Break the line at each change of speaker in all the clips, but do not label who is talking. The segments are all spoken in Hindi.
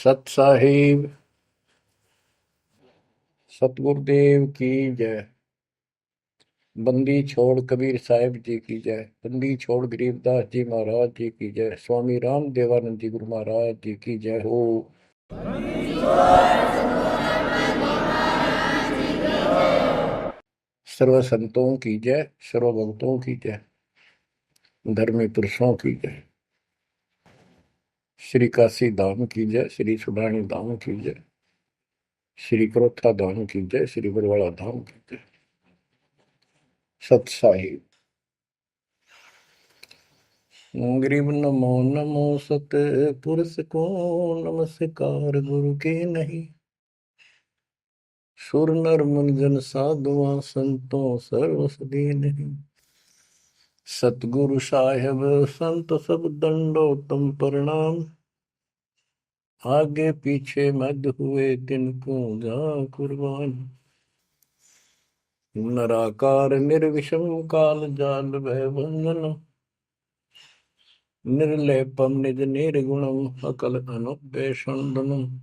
सत साहिब सतगुरुदेव की जय। बंदी छोड़ कबीर साहिब जी की जय। बंदी छोड़ गरीबदास जी महाराज जी की जय। स्वामी राम देवानंद जी गुरु महाराज जी की जय हो। सर्व संतों की जय, सर्व भक्तों की जय, धर्मी पुरुषों की जय। श्री काशी धाम की जय, श्री सुडानी धाम की जय, श्री क्रोथा धाम की जय, श्री बरवाड़ा धाम की जय। सत साहिब गरीब नमो नमो सत पुरुष को नमस्कार गुरु के नहीं। सुर नर मुनिजन साधुआ संतों सर्वस नहीं। सतगुरु साहेब संत सब दंडो तुम प्रणाम। आगे पीछे मध्य हुए तिनको जा कुर्बान। नराकार निर्विषम काल जाल भय बंधन। निर्लेपम निज निर्गुणम अकल अनुपेषणम।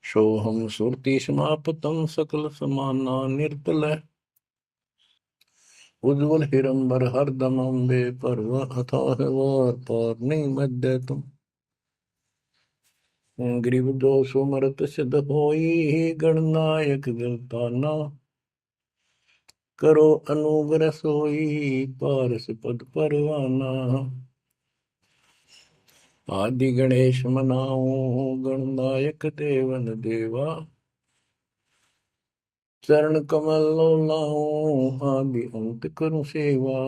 सोहम सुरति समापतम सकल समाना निर्तल। उज्ज्वल हिरंबर हरदम अम्बे पर्व अथाह वार पार नहीं मध्य तुम। ग्रीव दोष मरत सिद्ध होई गणनायक गिरताना। करो अनुग्रह सोई पारस पद परवाना। आदि गणेश मनाओ गणनायक देवन देवा। चरण कमल लाओ आदि अंत करूं सेवा।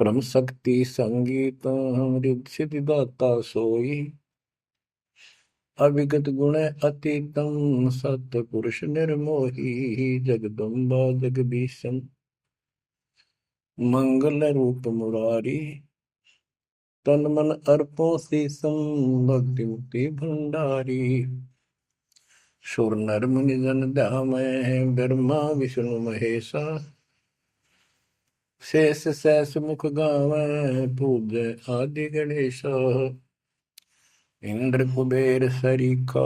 परम शक्ति संगीत अमृत सिद्धि दाता सोई। अविगत गुण अतीतम सत पुरुष निर्मोही। जगदम्बा जगदीशन मंगल रूप मुरारी। तन मन अर्पो शीसम भक्ति मुक्ति भंडारी। सुर नर मुनि जन ध्यामय ब्रह्मा विष्णु महेशा। शेष सहस मुख गावै पूज्य आदि गणेशा। इंद्र कुबेर सरीखा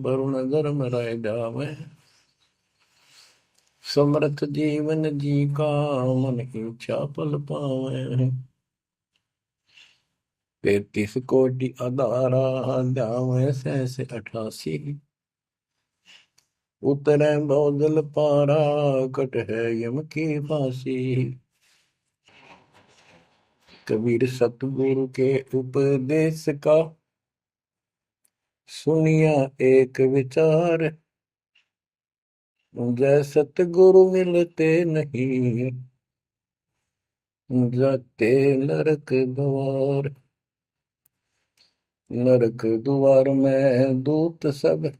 वरुण धर्म राय जावै। समर्थ जीवन जी का मन इच्छा पल पावै। 33 कोटि अदारा जावै सहस 88। उतरै बहुजल पारा कट है यम की फांसी। कबीर सतगुरु के उपदेश का सुनिया एक विचार। जय सतगुरु मिलते नहीं जाते नरक द्वार। नरक द्वार में दूत सब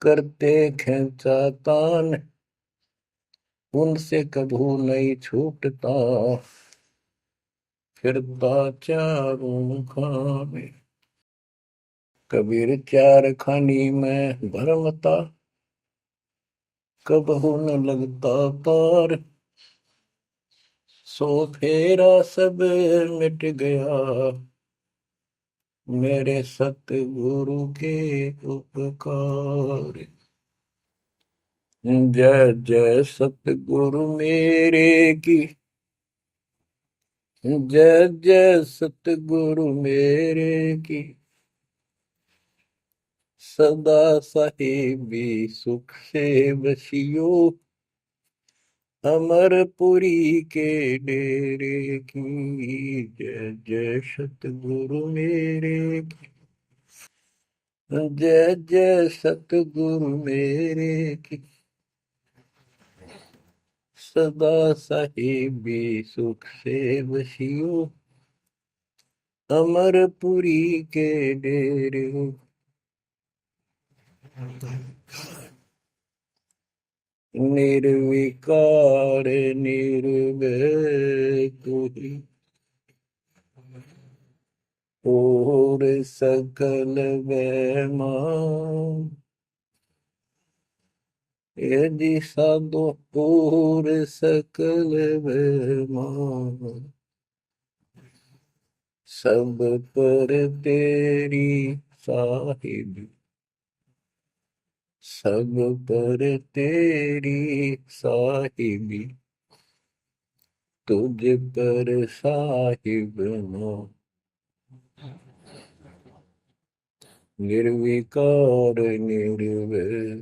करते खेचा तान। उनसे कभू नहीं छूटता फिरता चारों खाने। कबीर चार खानी में भरमता कबहू न लगता पार। सो फेरा सब मिट गया मेरे सतगुरु के उपकार। जय जय सतगुरु मेरे की। जय जय सतगुरु मेरे की। सदा साहिबी सुख से बसियो। अमरपुरी के डेरे की। जय जय सतगुरु मेरे की। जय जय सतगुरु मेरे की। सदा साहिबी सुख से बसियो। अमरपुरी के डेरे। निर्विकार निर्भय तू ही और सकल वैमा। यदि साधो और सकल वैमा। सब पर तेरी साहिब, सब पर तेरी साहिबी, तुझ पर साहिब नो, निर्विकार निर्भय,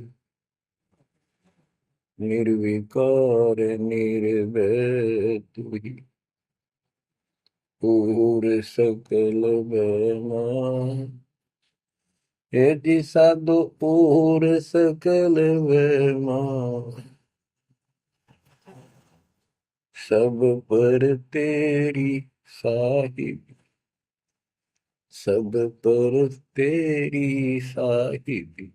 निर्विकार निर्भय तू ही, पूर सकल बेमा, हे दिशा दो पूर सकल बेमा, सब पर तेरी साहिब, सब पर तेरी साहिबी,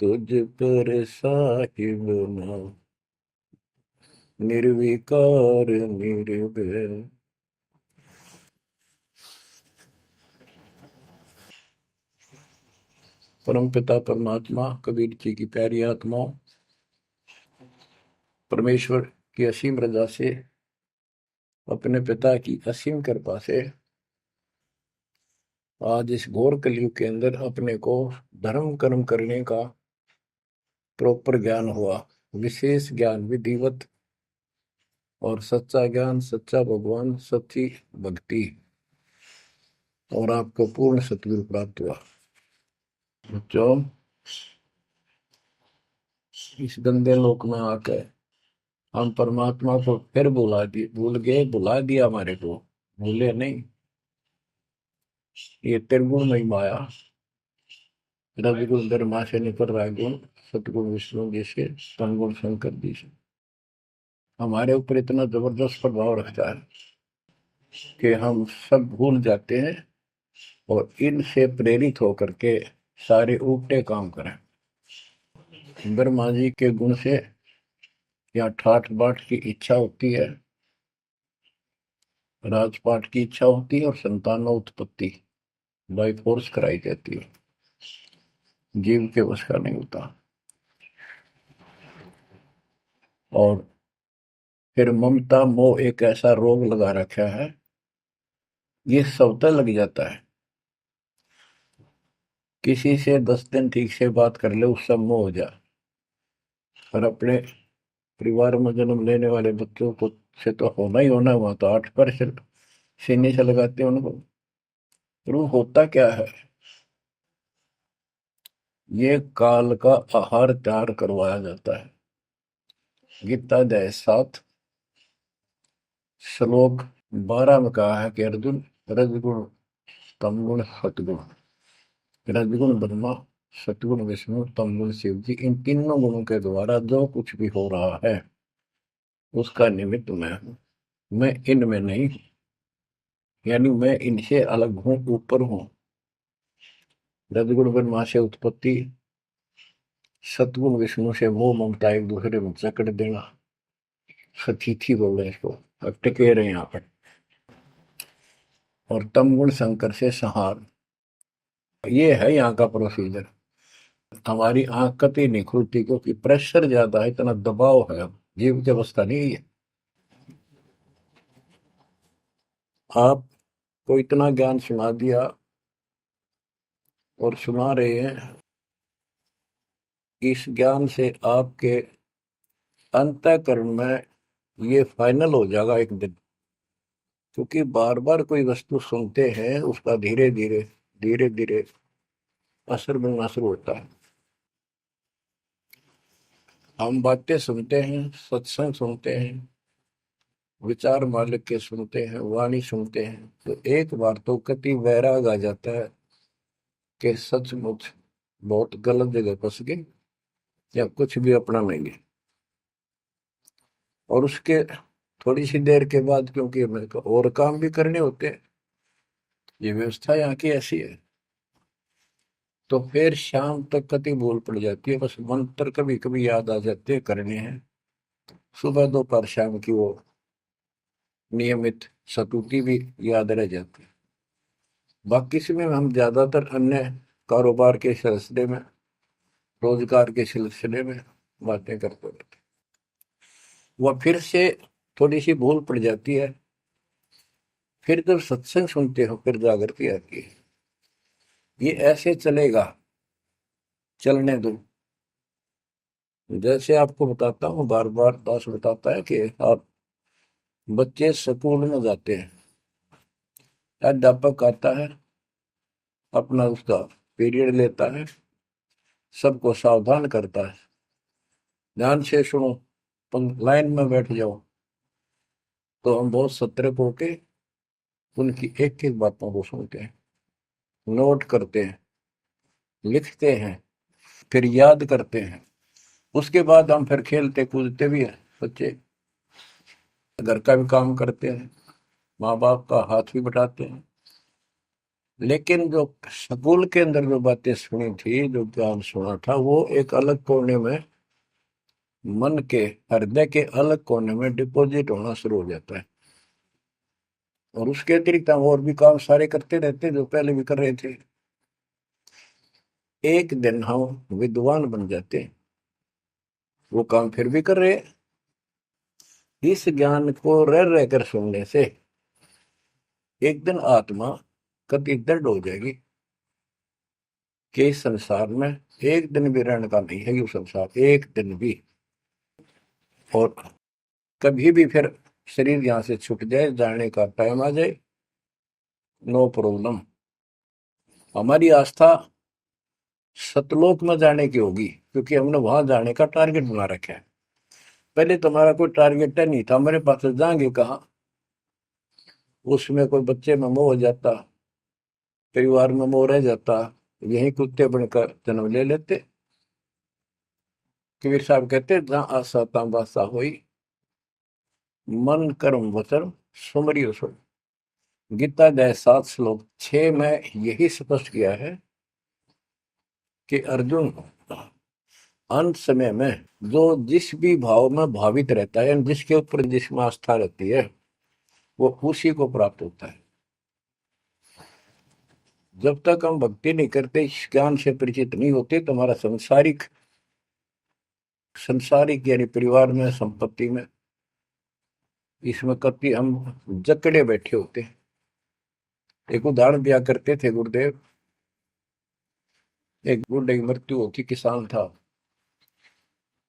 तुझ पर साहिब ना, निर्विकार निर्भय। परम पिता परमात्मा कबीर जी की प्यारी आत्माओं, परमेश्वर की असीम रजा से, अपने पिता की असीम कृपा से आज इस घोर कलयुग के अंदर अपने को धर्म कर्म करने का प्रॉपर ज्ञान हुआ, विशेष ज्ञान विधिवत, और सच्चा ज्ञान, सच्चा भगवान, सच्ची भक्ति, और आपको पूर्ण सतगुरु प्राप्त हुआ। जो इस गंदे लोक में आकर हम परमात्मा को फिर भुला दिए, भूल गए, भुला दिया हमारे को, भूले नहीं। ये त्रिगुण में माया, रजगुण धर्मा से निकल रहा गुण, सतगुण विष्णु जी से, तमगुण शंकर जी से हमारे ऊपर इतना जबरदस्त प्रभाव रखता है कि हम सब भूल जाते हैं और इनसे प्रेरित होकर के सारे उल्टे काम करें। ब्रह्मा जी के गुण से या ठाठ बाट की इच्छा होती है, राजपाट की इच्छा होती है, और संतानों उत्पत्ति बाई फोर्स कराई जाती है, जीव के वश का नहीं होता। और फिर ममता मोह एक ऐसा रोग लगा रखा है, ये सबता लग जाता है। किसी से 10 दिन ठीक से बात कर ले, उससे मोह हो जा, और अपने परिवार में जन्म लेने वाले बच्चों को से तो होना ही होना, हुआ तो 8% सीने से लगाते हैं उनको। तो वो होता क्या है, ये काल का आहार तैयार करवाया जाता है। गीता अध्याय 7 श्लोक 12 में कहा है कि अर्जुन, रजगुण तमगुण सतगुण, रजगुण ब्रह्मा, सतगुण विष्णु, तमगुण शिव जी, इन तीनों गुणों के द्वारा जो कुछ भी हो रहा है उसका निमित्त मैं हूं, मैं इनमें नहीं हूं, यानी मैं इनसे अलग हूं, ऊपर हूं। रजगुण ब्रह्मा से उत्पत्ति, सतगुण विष्णु से मोह ममता एक दूसरे में जकड़ देना, सतीथी बोल रहे हैं इसको, अब टिके रहे यहाँ पर, और तमगुण शंकर से संहार। ये है यहाँ का प्रोसीजर। हमारी आंख कतई नहीं खुलती क्योंकि प्रेशर ज्यादा है, इतना दबाव है, जीव की अवस्था नहीं है। आपको इतना ज्ञान सुना दिया और सुना रहे हैं, इस ज्ञान से आपके अंतःकरण में ये फाइनल हो जाएगा एक दिन। क्योंकि बार बार कोई वस्तु सुनते हैं, उसका धीरे धीरे धीरे धीरे असर बनना शुरू होता है। हम बातें सुनते हैं, सत्संग सुनते हैं, विचार मालिक के सुनते हैं, वाणी सुनते हैं, तो एक बार तो कति वैराग आ जाता है कि सचमुच बहुत गलत जगह फंस गए, या कुछ भी अपना लेंगे। और उसके थोड़ी सी देर के बाद, क्योंकि हमें और काम भी करने होते हैं, ये व्यवस्था यहाँ की ऐसी है, तो फिर शाम तक कति भूल पड़ जाती है, बस मंत्र कभी कभी याद आ जाते हैं करने हैं, सुबह दोपहर शाम की वो नियमित सतुति भी याद रह जाती है। बाकी समय हम ज्यादातर अन्य कारोबार के सिलसिले में, रोजगार के सिलसिले में बातें करते रहते हैं। वह फिर से थोड़ी सी भूल पड़ जाती है, फिर जब सत्संग सुनते हो फिर जागृति आती है। ये ऐसे चलेगा, चलने दो। जैसे आपको बताता हूँ, बार बार दास बताता है कि आप बच्चे स्कूल में जाते हैं, अध्यापक आता है, अपना उसका पीरियड लेता है, सबको सावधान करता है, ध्यान से सुनो, लाइन में बैठ जाओ। तो हम बहुत सतर्क होके उनकी एक एक बातों को सुनते हैं, नोट करते हैं, लिखते हैं, फिर याद करते हैं। उसके बाद हम फिर खेलते कूदते भी हैं, बच्चे घर का भी काम करते हैं, माँ बाप का हाथ भी बटाते हैं। लेकिन जो स्कूल के अंदर जो बातें सुनी थी, जो ज्ञान सुना था, वो एक अलग कोने में, मन के हृदय के अलग कोने में डिपॉजिट होना शुरू हो जाता है। और उसके अतिरिक्त हम और भी काम सारे करते रहते हैं जो पहले भी कर रहे थे। एक दिन हम विद्वान बन जाते हैं, वो काम फिर भी कर रहे हैं। इस ज्ञान को रह रहकर सुनने से एक दिन आत्मा कति दृढ़ हो जाएगी कि इस संसार में एक दिन भी रहने का नहीं है, ये संसार एक दिन भी। और कभी भी फिर शरीर यहां से छूट जाए, जाने का टाइम आ जाए, नो प्रॉब्लम। हमारी आस्था सतलोक में जाने की होगी, क्योंकि हमने वहां जाने का टारगेट बना रखा है। पहले तुम्हारा कोई टारगेट नहीं था, हमारे पास जाएंगे कहाँ। उसमें कोई बच्चे में मोह हो जाता, परिवार में मोह रह जाता, यही कुत्ते बनकर जन्म ले लेते। कबीर साहब कहते, जहाँ आशा तहाँ बासा हुई, मन कर्म वचन सुमरियो सो। गीता अध्याय 7 श्लोक 6 में यही स्पष्ट किया है कि अर्जुन, अंत समय में जो जिस भी भाव में भावित रहता है, जिसके ऊपर जिसमें आस्था रहती है, वो उसी को प्राप्त होता है। जब तक हम भक्ति नहीं करते, इस ज्ञान से परिचित नहीं होते, तो हमारा संसारिक संसारिक यानी परिवार में, संपत्ति में, इसमें कभी हम जकड़े बैठे होते हैं। एक उदाहरण दिया करते थे गुरुदेव, एक बूढ़े की मृत्यु होती, किसान था,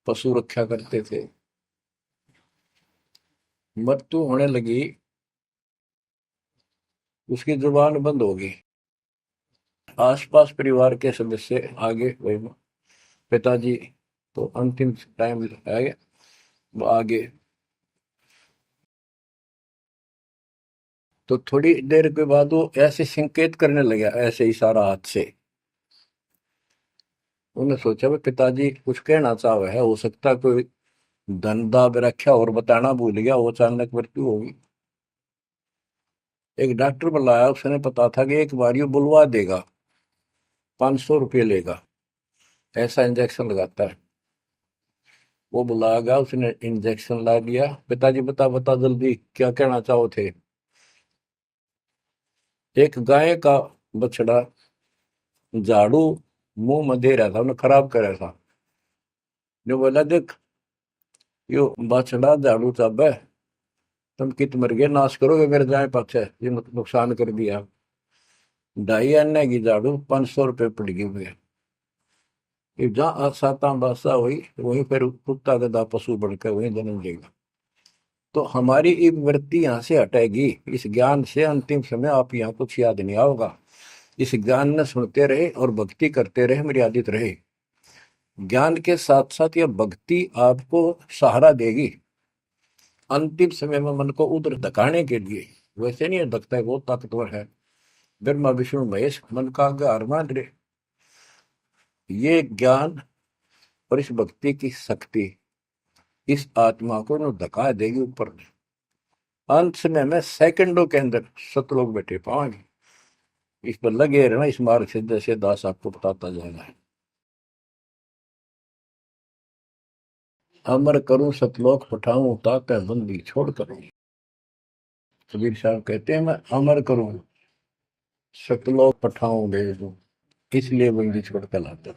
पशु रक्षा करते थे, मृत्यु होने लगी, उसकी जुबान बंद हो गई। आसपास परिवार के सदस्य आगे, वही पिताजी तो अंतिम टाइम आ गया, वो आगे। तो थोड़ी देर के बाद वो ऐसे संकेत करने लगा, ऐसे इशारा हाथ से। उन्होंने सोचा भाई पिताजी कुछ कहना चाह रहे है, हो सकता कोई धन दाब रखा और बताना भूल गया, वो अचानक मृत्यु होगी। एक डॉक्टर बुलाया, उसने पता था कि एक बार ये बुलवा देगा, 500 रुपये लेगा, ऐसा इंजेक्शन लगाता है। वो बुला गया, उसने इंजेक्शन ला दिया। पिताजी बता बता जल्दी क्या कहना चाहो थे। एक गाय का बछड़ा झाड़ू मुंह में दे रहा था, उन्हें खराब कर रहा था। जो बोला, देख यो बछड़ा झाड़ू चाबे, तुम कित मर गए, नाश करोगे मेरे गाय पाछे, ये नुकसान कर दिया। 2.5 आने की झाड़ू 500 रुपये पड़ गई हुए। जहाँ साता बासा हुई, वहीं पर कुत्ता गधा पशु बढ़कर वहीं जन्म लेगा। तो हमारी ये वृत्ति यहाँ से हटेगी, इस ज्ञान से अंतिम समय आप यहाँ कुछ याद नहीं आओगा। इस ज्ञान में सुनते रहे और भक्ति करते रहे, मर्यादित रहे। ज्ञान के साथ साथ यह भक्ति आपको सहारा देगी अंतिम समय में, मन को उधर धकाने के लिए। वैसे नहीं धकता है, बहुत ताकतवर है, ब्रह्मा विष्णु महेश मन का आधार मान रहे। ये ज्ञान और इस भक्ति की शक्ति इस आत्मा को न धका देगी ऊपर। अंत समय में सेकंडों के अंदर सतलोक बैठे पाएंगे। इस पर लगे रहना, इस मार्ग से जैसे दास आपको बताता जाएगा। अमर करूं सतलोक पठाऊं, ताकि बंदी छोड़ करूं। कबीर साहब कहते हैं, मैं अमर करूं सतलोक पठाऊं भेज दूं, इसलिए बंदी छोड़ कर लाता।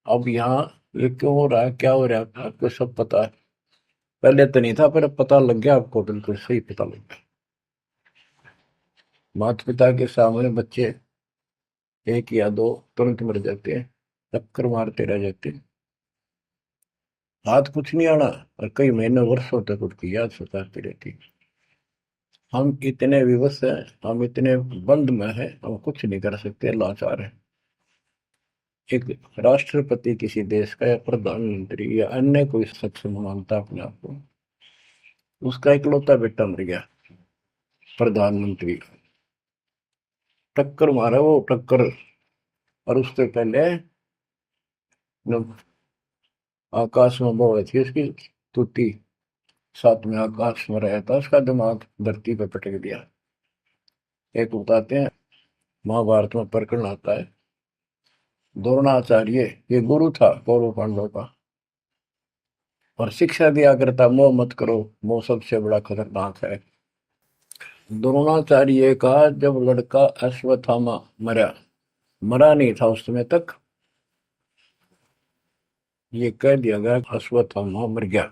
अब यहाँ ये क्यों हो रहा है, क्या हो रहा है, आपको सब पता है। पहले तो नहीं था, पर अब पता लग गया आपको, बिल्कुल सही पता लग गया। माता पिता के सामने बच्चे एक या दो तुरंत मर जाते हैं, चक्कर मारते रह जाते हैं, हाथ कुछ नहीं आना, और कई महीने वर्षों तक उसकी याद सताती रहती है। हम इतने विवश हैं, हम इतने बंद में हैं, हम कुछ नहीं कर सकते, लाचार हैं। एक राष्ट्रपति किसी देश का, या प्रधानमंत्री, या अन्य कोई सक्षम मानता अपने आप को, उसका इकलौता बेटा मर गया, प्रधानमंत्री, टक्कर मारा वो टक्कर। और उससे पहले जब आकाश में वो हुई थी उसकी तुती, साथ में आकाश में रहा था, उसका दिमाग धरती पे पटक दिया। एक बताते हैं, महाभारत में प्रकरण आता है, द्रोणाचार्य, ये गुरु था कौरव पांडव का, और शिक्षा दिया करता, मोह मत करो, मोह सबसे बड़ा खतरनाक है। द्रोणाचार्य का जब लड़का अश्वत्थामा मरा, मरा नहीं था उस समय तक, ये कह दिया गया अश्वत्थामा मर गया।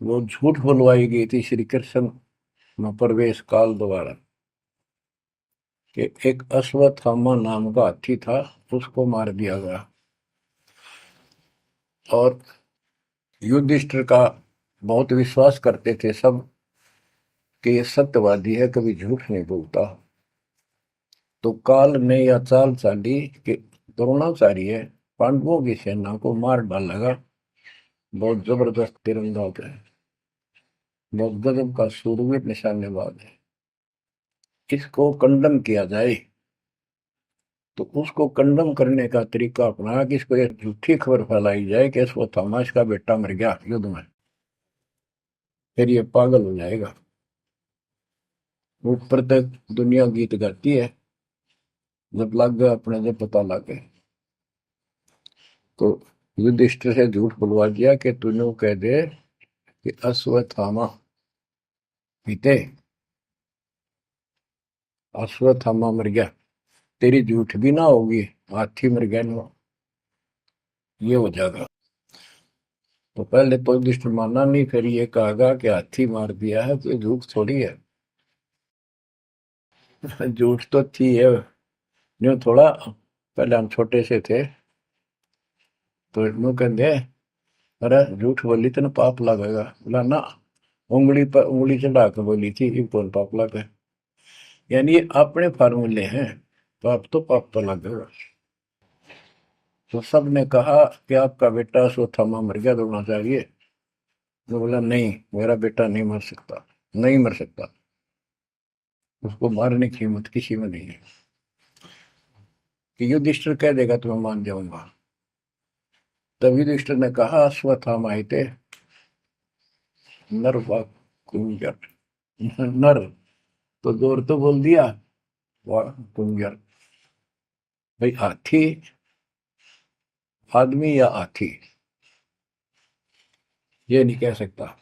वो झूठ बुलवाई गई थी श्री कृष्ण में प्रवेश काल द्वारा, कि एक अश्वत्थामा नाम का हाथी था, उसको मार दिया गया। और युधिष्ठिर का बहुत विश्वास करते थे सब कि ये सत्यवादी है, कभी झूठ नहीं बोलता। तो काल ने यह चाल चाली कि द्रोणाचार्य पांडवों की सेना को मार डालेगा, बहुत जबरदस्त तीरंदाज है, बहुत गजब का शूरवीर निशानेबाज है, इसको कंडम किया जाए। तो उसको कंडम करने का तरीका अपनाया कि इसको एक झूठी खबर फैलाई जाए कि इसको थॉमस का बेटा मर गया युद्ध में, फिर ये पागल हो जाएगा। ऊपर तक दुनिया गीत गाती है, जब लग गया अपने, जब पता लग गया तो युधिष्ठिर से झूठ बुलवा दिया कि तूने कह दे कि अश्वत्थामा पीते, अश्वत्थामा मर गया, तेरी झूठ भी ना होगी, हाथी मर गया ना, ये हो जाएगा। तो पहले तो युधिष्ठिर माना नहीं, फिर ये कहा कि हाथी मार दिया है, तो झूठ थोड़ी है। झूठ तो थी है, जो थोड़ा, पहले हम छोटे से थे तो यूं कहते, अरे झूठ बोली तो ना पाप लगेगा, बोला ना, उंगली पर उंगली चढ़ा के बोली थी, ये कौन पाप लगे। यानी ये अपने फार्मूले हैं, पाप तो पाप तो लगेगा। तो सब ने कहा कि आपका बेटा अश्वत्थामा मर गया, दौड़ना चाहिए। तो बोला नहीं, मेरा बेटा नहीं मर सकता, नहीं मर सकता, उसको मारने की हिम्मत किसी में नहीं है। कि युधिष्ठिर कह देगा तो मैं मान जाऊंगा। तब युधिष्ठिर ने कहा अश्वत्थामा थे नर व कुंजर, नर तो जोर तो बोल दिया, व कुंजर, भाई हाथी आदमी या हाथी, ये नहीं कह सकता,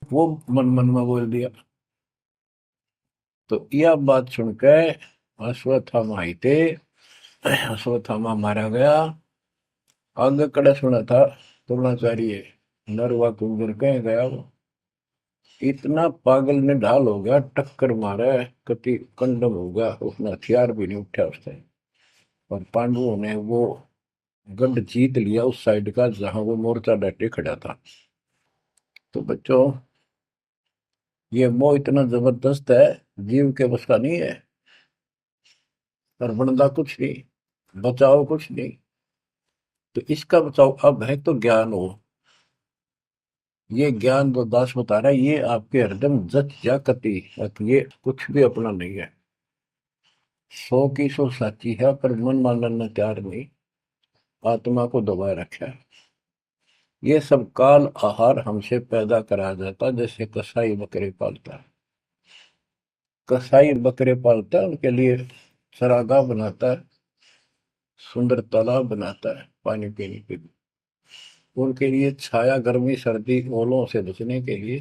वो मन मन में बोल दिया। तो यह बात सुनकर अश्वत्थामा आई थे, अश्वत्थामा मारा गया। आगे कड़ा सुना था द्रोणाचार्य, नरवा कुंजर कह गया वो, इतना पागल ने ढाल हो गया, टक्कर मारा, कति कंडम हो गया, उसने हथियार भी नहीं उठा उसने। और पांडवों ने वो गढ़ जीत लिया उस साइड का जहां वो मोर्चा डटे खड़ा था। तो बच्चों, ये मोह इतना जबरदस्त है, जीव के बस का नहीं है। और बनता कुछ नहीं, बचाओ कुछ नहीं। तो इसका बचाओ अब है तो ज्ञान हो, ये ज्ञान जो दास बता रहा है, ये आपके हृदय में जच जा कति, ये कुछ भी अपना नहीं है, 100 की 100 साची है, पर मन मानने तैयार नहीं, आत्मा को दबाए रखा है। ये सब काल आहार हमसे पैदा कराया जाता, जैसे कसाई बकरे पालता है, कसाई बकरे पालता है, उनके लिए चरागाह बनाता है, सुंदर तालाब बनाता है पानी पीने के लिए, उनके लिए छाया, गर्मी, सर्दी, ओलों से बचने के लिए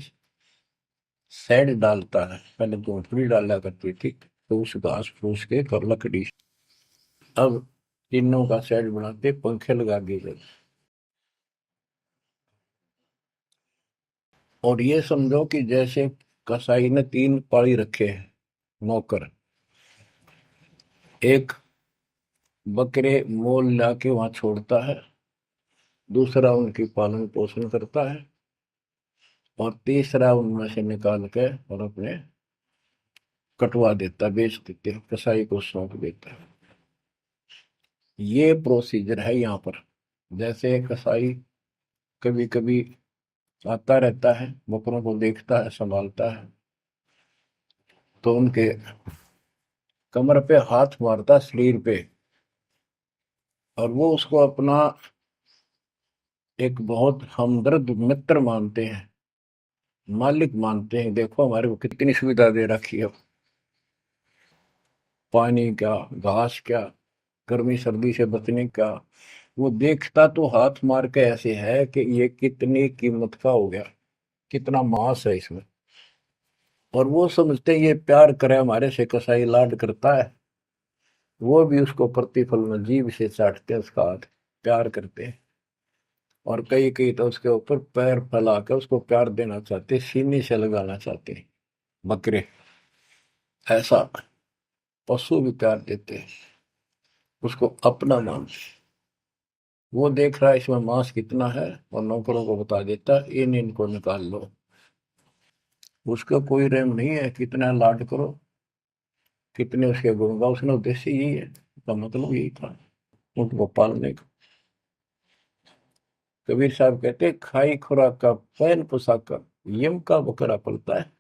शेड डालता है। पहले झोंपड़ी डाला करती थी, तो उस घास फूस के और लकड़ी, अब तीनों का शेड बनाते, पंखे लगा दिए जाते। और ये समझो कि जैसे कसाई ने 3 पाली रखे हैं नौकर, एक बकरे मोल लाके वहां छोड़ता है, दूसरा उनकी पालन पोषण करता है, और तीसरा उनमें से निकाल के और अपने कटवा देता, बेच देते हैं, कसाई को सौंप देता है। ये प्रोसीजर है यहाँ पर। जैसे कसाई कभी कभी आता रहता है, बकरों को देखता है, संभालता है, तो उनके कमर पे हाथ मारता, शरीर पे, और वो उसको अपना एक बहुत हमदर्द मित्र मानते हैं, मालिक मानते हैं। देखो हमारे को कितनी सुविधा दे रखी है, पानी क्या, घास क्या, गर्मी सर्दी से बचने का। वो देखता तो हाथ मार के ऐसे है कि ये कितनी कीमत का हो गया, कितना मांस है इसमें। और वो समझते हैं ये प्यार करे हमारे से, कसाई लाड करता है, वो भी उसको प्रतिफल में जीभ से चाटते हैं उसका हाथ, प्यार करते हैं। और कई कई तो उसके ऊपर पैर फैला कर उसको प्यार देना चाहते, सीने से लगाना चाहते हैं बकरे। ऐसा पशु भी प्यार देते हैं, उसको अपना मान। वो देख रहा है इसमें मांस कितना है, और नौकरों को बता देता है इन इनको निकाल लो। उसका कोई रहम नहीं है, कितना लाड करो, कितने उसके गुण गाओ। उसने उद्देश्य यही है, उसका मतलब यही था, उनको पालने का। कबीर साहब कहते खाई खुराक का पैन पोशाक का यम का बकरा पलता है।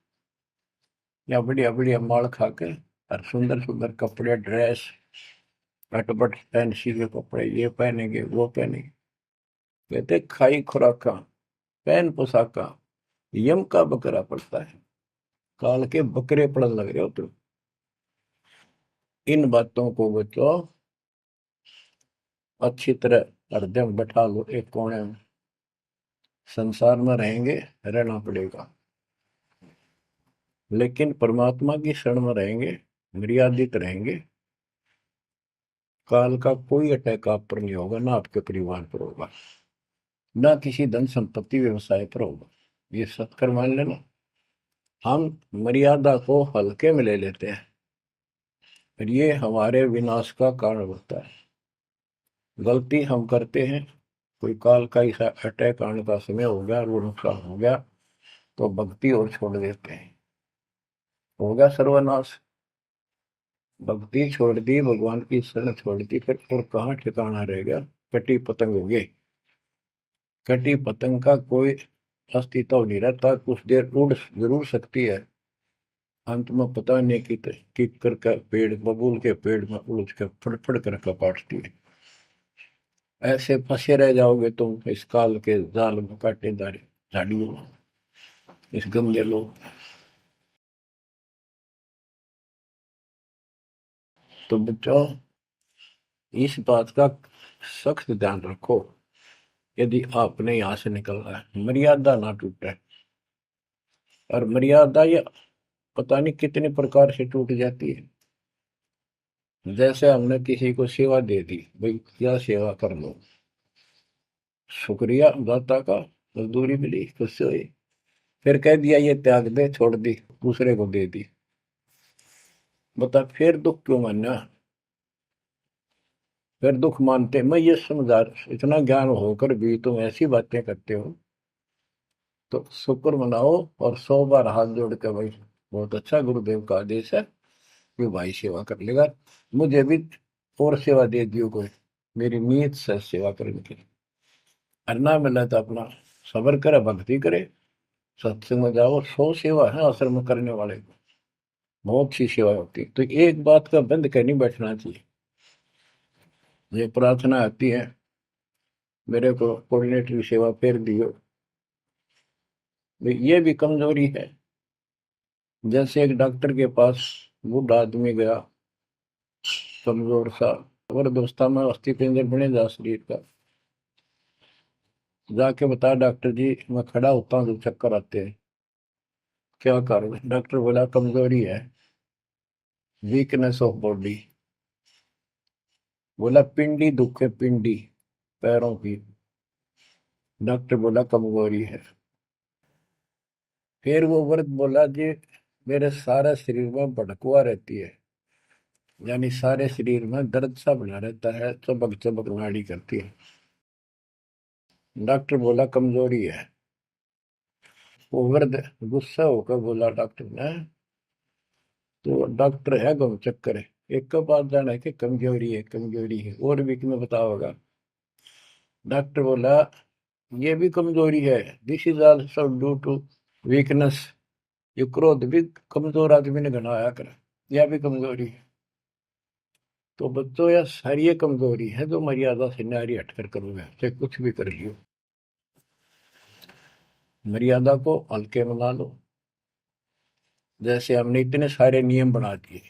या बढ़िया बढ़िया माल खा के और सुंदर सुंदर कपड़े, ड्रेस, कटपट फैंसी के कपड़े, ये पहनेंगे वो पहनेंगे। कहते खाई खुराक का पैन पोशाक का यम का बकरा पड़ता है। काल के बकरे पड़न लग रहे हो तुम। इन बातों को बच्चों अच्छी तरह हृदय में बैठा लो, एक कोने में। संसार में रहेंगे, रहना पड़ेगा, लेकिन परमात्मा की शरण में रहेंगे, मर्यादित रहेंगे। काल का कोई अटैक आप पर नहीं होगा, ना आपके परिवार पर होगा, ना किसी धन संपत्ति व्यवसाय पर होगा। ये सत्कर मान लेना। हम मर्यादा को हल्के में ले लेते हैं, और ये हमारे विनाश का कारण होता है। गलती हम करते हैं, कोई काल का ऐसा अटैक आने का समय हो गया और वो नुकसान हो गया, तो भक्ति और छोड़ देते हैं, हो गया सर्वनाश। भक्ति छोड़ दी, भगवान की शरण छोड़ दी, फिर और कहाँ ठिकाना रह गया। कटी पतंग हो गई। कटी पतंग का कोई अस्तित्व नहीं रहता, कुछ देर उड़ जरूर सकती है, अंत में पता नहीं कि कर का पेड़, बबूल के पेड़ में उलझ कर फड़फड़ कर कपाटती है। ऐसे फंसे रह जाओगे तुम इस काल के जाल में, कांटेदार झाड़ियों में, इस गंदे लोग। तो बच्चों इस बात का सख्त ध्यान रखो, यदि आपने यहाँ से निकलना है, मर्यादा ना टूटे। और मर्यादा ये पता नहीं कितने प्रकार से टूट जाती है। जैसे हमने किसी को सेवा दे दी, भाई क्या सेवा कर लो, शुक्रिया दाता का, मजदूरी मिली, खुशी हुई, फिर कह दिया ये त्याग दे, छोड़ दी, दूसरे को दे दी। बता फिर दुख क्यों मानना, फिर दुख मानते। मैं ये समझा, इतना ज्ञान होकर भी तुम ऐसी बातें करते हो, तो शुक्र मनाओ और 100 बार हाथ जोड़ के, भाई बहुत अच्छा गुरुदेव का आदेश है कि भाई सेवा कर लेगा, मुझे भी और सेवा दे दियो कोई, मेरी नीयत से सेवा करने की। अन्ना मिला तो अपना सबर करे, भक्ति करे, सत्संग में जाओ। 100 सेवा है आश्रम में करने वाले को, बहुत सी सेवा होती है। तो एक बात का बंद कर नहीं बैठना चाहिए। ये प्रार्थना आती है, मेरे को कोऑर्डिनेटर की सेवा फेर दियो, ये भी कमजोरी है। जैसे एक डॉक्टर के पास बूढ़ा आदमी गया, कमजोर सा, वृद्धावस्था में अस्थि पिंजर बने जा शरीर का, जाके बता डॉक्टर जी मैं खड़ा होता हूँ तो चक्कर आते हैं, क्या कारण है? डॉक्टर बोला कमजोरी है, वीकनेस ऑफ बॉडी। बोला पिंडी दुख है, पिंडी, पैरों की। डॉक्टर बोला कमजोरी है। फिर वो व्रत बोला जी, मेरे सारा शरीर में भड़कुआ रहती है, यानी सारे शरीर में दर्द सा बना रहता है, चबक चबक नाड़ी करती है। डॉक्टर बोला कमजोरी है। वो वृद्ध गुस्सा होकर बोला डॉक्टर ने, तो डॉक्टर है गम चक्कर है, एक का बात जाना है कि कमजोरी है, कमजोरी है, और भी तुम्हें पता होगा। डॉक्टर बोला ये भी कमजोरी है, this is also due to weakness. ये क्रोध भी कमजोर आदमी ने घनाया कर, यह भी कमजोरी है। तो बच्चों यह सारी ये कमजोरी है जो मर्यादा से नारी हटकर करोगे, चाहे कुछ भी कर लियो। मर्यादा को हल्के में ना लो। जैसे हमने इतने सारे नियम बना दिए,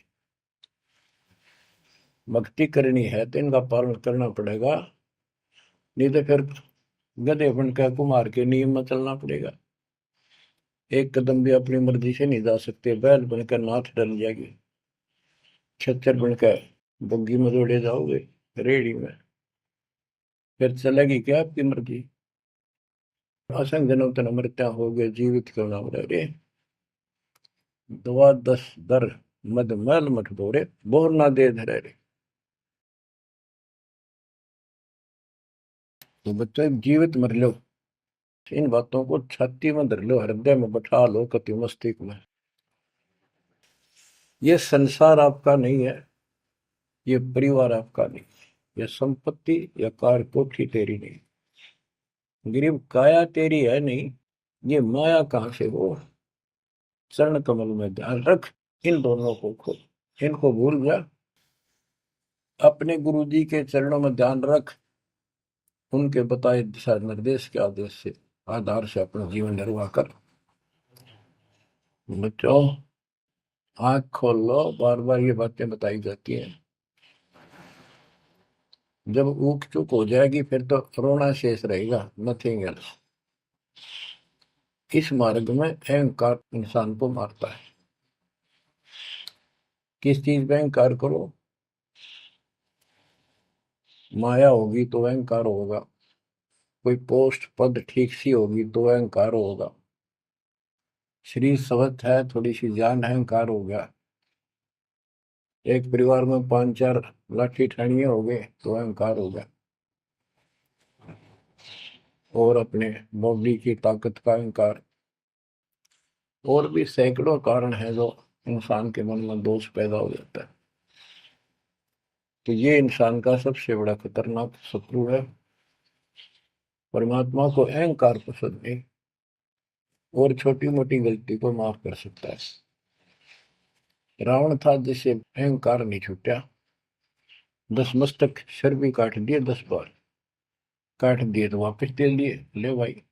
भक्ति करनी है तो इनका पालन करना पड़ेगा, नहीं तो फिर गधे बनकर कुमार के नियम में चलना पड़ेगा। एक कदम भी अपनी मर्जी से नहीं जा सकते, बैल बनकर नाथ डल जाएगी, खच्चर बनकर बग्गी में दौड़े जाओगे, रेडी में, फिर चलेगी क्या आपकी मर्जी। असंग जन्म तन मृत्या हो गए, जीवित क्यों नाम रे। दवा दस दर मद मैल मठ बोरे, बोर ना दे धरे रे। तो बच्चों जीवित मर लो, इन बातों को छाती में धर लो, हृदय में बैठा लो, कति मस्तिष्क में। ये संसार आपका नहीं है, ये परिवार आपका नहीं, ये संपत्ति या कार कोठी तेरी नहीं, गरीब काया तेरी है नहीं, ये माया कहां से हो। चरण कमल में ध्यान रख, इन दोनों को खो, इनको भूल जा, अपने गुरु जी के चरणों में ध्यान रख, उनके बताए दिशा निर्देश के आदेश से आधार से अपना जीवन निर्वाह कर। बच्चों आंख खोल लो, बार बार ये बातें बताई जाती हैं। जब ऊक चुक हो जाएगी फिर तो रोना शेष रहेगा, नथिंग एल्स। इस मार्ग में अहंकार इंसान को मारता है। किस चीज में अहंकार करो, माया होगी तो अहंकार होगा, कोई पोस्ट पद ठीक सी होगी तो अहंकार होगा, शरीर स्वस्थ है, थोड़ी सी जान, अहंकार हो गया, एक परिवार में 5-4 लाठी ठाणिये हो गए तो अहंकार हो गया, और अपने बॉडी की ताकत का अहंकार। और भी सैकड़ों कारण है जो इंसान के मन में दोष पैदा हो जाता है। तो ये इंसान का सबसे बड़ा खतरनाक शत्रु है। परमात्मा को अहंकार पसंद नहीं, और छोटी मोटी गलती को माफ कर सकता है। रावण था जिसे अहंकार नहीं छूटा, 10 मस्तक सर भी काट दिए, 10 बार काट दिए तो वापस दे दिए, ले भाई।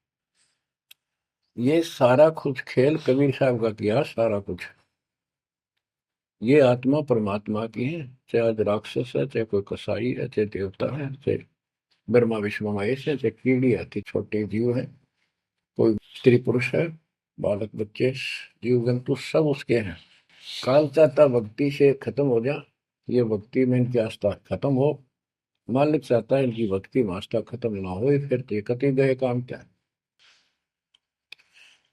ये सारा कुछ खेल कबीर साहब का किया, सारा कुछ। ये आत्मा परमात्मा की है, चाहे आज राक्षस है, चाहे कोई कसाई है, चाहे देवता है, चाहे ब्रह्मा विष्णु महेश है, चाहे कीड़ी आती छोटे जीव है, कोई स्त्री पुरुष है, बालक बच्चे, जीव जंतु सब उसके हैं। काल चाहता भक्ति से खत्म हो जा, ये भक्ति में इनकी आस्था खत्म हो, मालिक चाहता है इनकी भक्ति में आस्था खत्म ना हो, फिर तो कति गए काम क्या।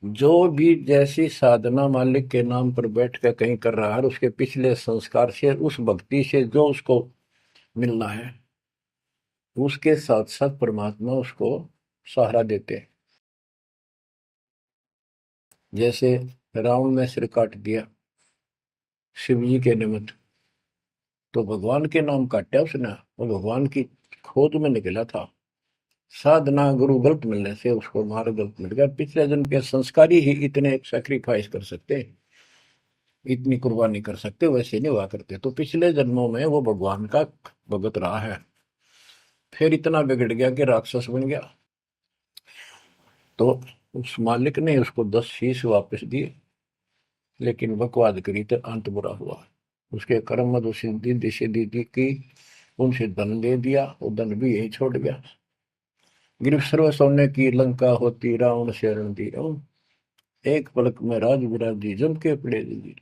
जो भी जैसी साधना मालिक के नाम पर बैठ कर कहीं कर रहा है, उसके पिछले संस्कार से, उस भक्ति से जो उसको मिलना है, उसके साथ साथ परमात्मा उसको सहारा देते हैं। जैसे रावण ने सिर काट दिया शिव जी के निमित्त, तो भगवान के नाम काटा उसने, वो भगवान की खोज में निकला था। साधना गुरु गलत मिलने से उसको मार्ग गलत मिल गया, पिछले जन्म के संस्कारी ही इतने सेक्रीफाइस कर सकते, इतनी कुर्बानी कर सकते, वैसे नहीं हुआ करते। तो पिछले जन्मों में वो भगवान का भगत रहा है, फिर इतना बिगड़ गया कि राक्षस बन गया। तो उस मालिक ने उसको 10 शीश वापस दिए, लेकिन बकवाद करी तो अंत बुरा हुआ। उसके कर्म मद सिद्धि सिद्धि की, उनसे धन दे दिया, वो धन भी यही छोड़ गया। गिरफ्त सर्व सोने की लंका होती, रावण शरण दी, एक पलक में राज विराजी, जम के पड़े दी,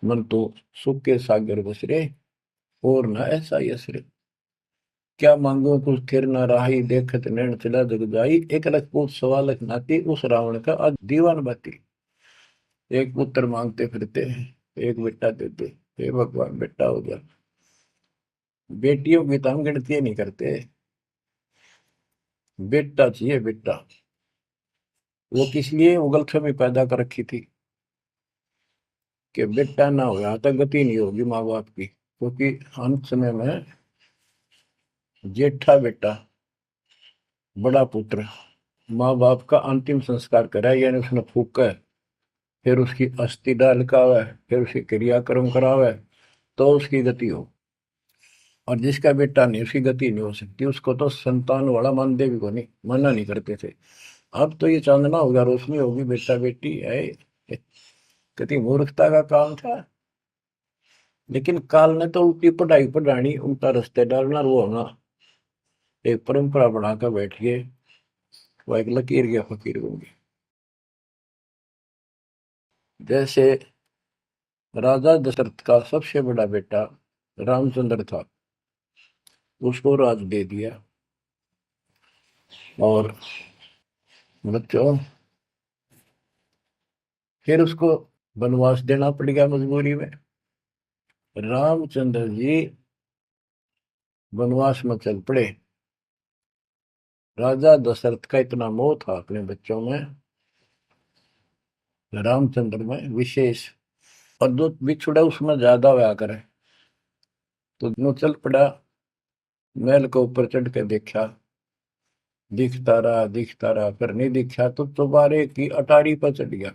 मन तो सुख के सागर बसरे, और न ऐसा यसरे। क्या मांगो कुछ थिर न राही, देखत नैन चला जग जाई, 1 लाख पूत 1.25 लाख नाती, उस रावण का आज दीवान बाती। एक पुत्र मांगते फिरते हैं, एक बेटा देते, हे भगवान बेटा हो गया। बेटियों की तो हम गिनती नहीं करते, बेटा चाहिए बेटा। वो किस लिए उगलछमी पैदा कर रखी थी कि बेटा ना हो, यहाँ तक गति नहीं होगी माँ बाप की, क्योंकि अंत समय में जेठा बेटा, बड़ा पुत्र माँ बाप का अंतिम संस्कार कराए, यानी उसने फूका है, फिर उसकी अस्थि डाल का है, फिर उसकी क्रियाक्रम करावे, तो उसकी गति हो। और जिसका बेटा नहीं, उसकी गति नहीं हो सकती, उसको तो संतान वाला मानते भी को नहीं, मना नहीं करते थे। अब तो ये चांदना होगा, रोशनी होगी, बेटा बेटी है, कितनी मूर्खता का काम था। लेकिन काल ने तो उल्टी पढ़ाई पढ़ानी, उल्टा रास्ते डालना, वो होना एक परंपरा बनाकर बैठ गए, वो एक लकीर के फकीर होंगे। जैसे राजा दशरथ का सबसे बड़ा बेटा रामचंद्र था, उसको राज दे दिया, और बच्चों फिर उसको वनवास देना पड़ गया मजबूरी में। रामचंद्र जी वनवास में चल पड़े। राजा दशरथ का इतना मोह था अपने बच्चों में, रामचंद्र में विशेष, और जो बिछुड़ा उसमें ज्यादा हुआ करे, तो नो चल पड़ा, महल के ऊपर चढ़ के देखा, दिखता रहा, फिर नहीं दिखा तो चौबारे की अटारी पर चढ़ गया,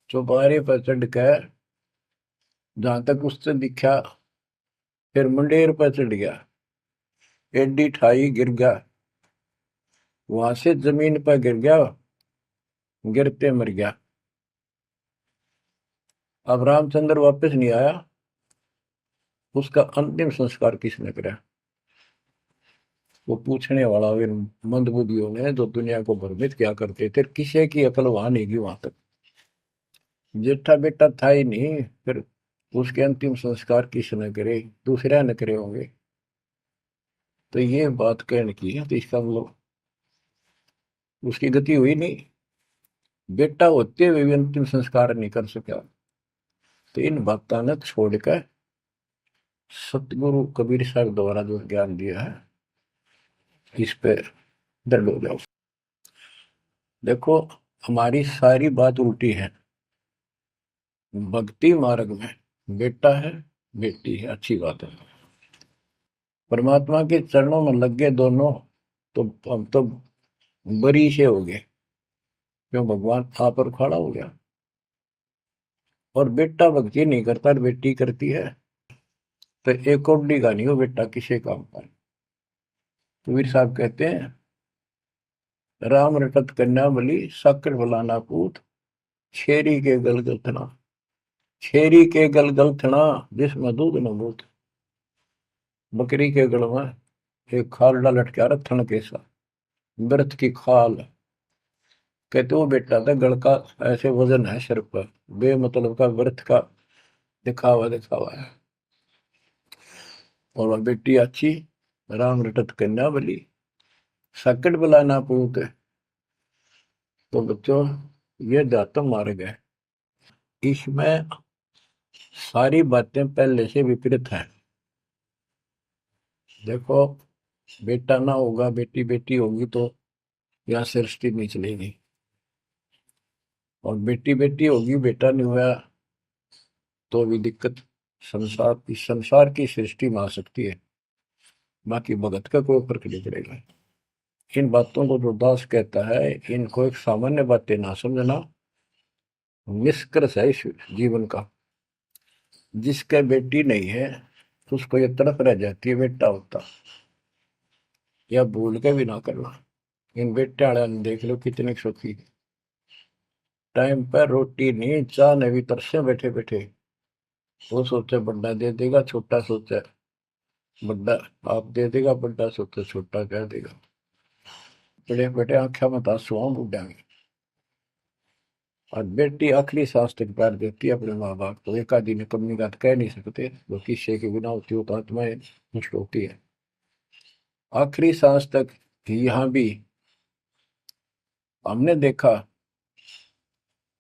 चौबारे पर चढ़ कर जहां तक उससे दिखा, फिर मुंडेर पर चढ़ गया, एडी ठाई गिर गया, वहां से जमीन पर गिर गया, गिरते मर गया। अब रामचंद्र वापस नहीं आया, उसका अंतिम संस्कार किसने करा? वो पूछने वाला वे मंदबुद्धियों ने, जो दुनिया को भ्रमित क्या करते थे, किसी की अकल वहां नहीं गई वहां तक। जेठा बेटा था ही नहीं, फिर उसके अंतिम संस्कार किसने करे? दूसरा न करे होंगे। तो ये बात कहने की है, तो इसका मतलब उसकी गति हुई नहीं, बेटा होते हुए भी अंतिम संस्कार नहीं कर सका। तो इन बातों ने छोड़कर सतगुरु कबीर साहब द्वारा जो ज्ञान दिया है, इस पे दृढ़ हो जाओ। देखो, हमारी सारी बात उल्टी है। भक्ति मार्ग में बेटा है, बेटी है, अच्छी बात है। परमात्मा के चरणों में लग गए दोनों, तो हम तो बरी से हो गए, क्यों? भगवान आप पर खड़ा हो गया। और बेटा भक्ति नहीं करता, बेटी करती है, तो एक कौडी का नहीं हो बेटा, किसी काम का। कबीर साहब कहते हैं, राम रटत कन्या बलि, साकर बलाना पूत, छेरी के गलगल थना, छेरी के गलगल थना, जिसमें दूध न बूत। बकरी के गल में एक खाल लटका रहा, थन के साथ व्रत की खाल। कहते वो बेटा था गल का, ऐसे वजन है सिर पर, बेमतलब का व्रत का दिखावा दिखावा है। और वह बेटी अच्छी, राम रटत कन्या बली, सकट बलाना पूत। तो बच्चों, ये दातम मार्ग है, इसमें सारी बातें पहले से विपरीत हैं। देखो, बेटा ना होगा, बेटी बेटी होगी, तो यहाँ सृष्टि नहीं चलेगी। और बेटी बेटी होगी, बेटा नहीं हुआ, तो भी दिक्कत संसार की सृष्टि में आ सकती है। बाकी भगत का कोई फर्क नहीं पड़ेगा। इन बातों को जो दास कहता है, इनको एक सामान्य बातें ना समझना, निष्कर्ष है इस जीवन का। जिसका बेटी नहीं है, तो उसको ये तड़प रह जाती है बेटा होता, या भूल के भी ना करना। इन बेटे वाले ने देख लो कितने सुखी, टाइम पर रोटी नहीं, चाह नहीं भी तरसे बैठे बैठे। वो सोचे बड़ा दे देगा, छोटा सोचे बड़ा आप दे देगा, बड़ा सोचे छोटा कह देगा। बड़े बड़े आंखें में आंसू बुढ़ा में। और बेटी आखिरी सांस तक प्यार देती है अपने माँ बाप को। एक आदि ने कमी बात कह नहीं सकते, वो किस्से के बिना होती हो तो आत्माएं नष्ट होती है। आखिरी सांस तक यहाँ भी हमने देखा,